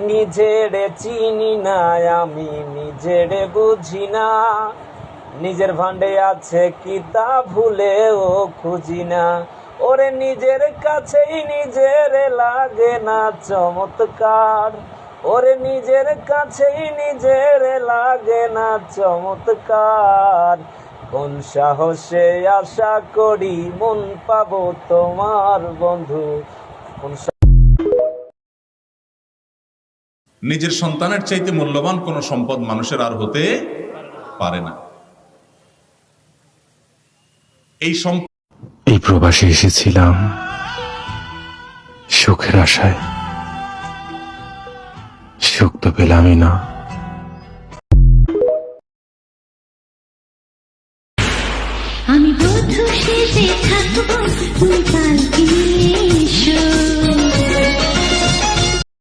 নিজেরে চিনি না, আমি নিজেরে বুঝি না, নিজের ভান্ডে আছে কি তা ভুলেও খুঁজি না। ওরে নিজের কাছেই নিজের লাগে না চমৎকার, ওরে নিজের কাছেই নিজের লাগে না চমৎকার। কোন সাহসে আশা করি মন পাবো তোমার বন্ধু, কোন নিজের সন্তানের চাইতে মূল্যবান কোন সম্পদ মানুষের আর হতে পারে না। এই প্রবাসে এসেছিলাম সুখের আশায়, সুখ তো পেলামই না।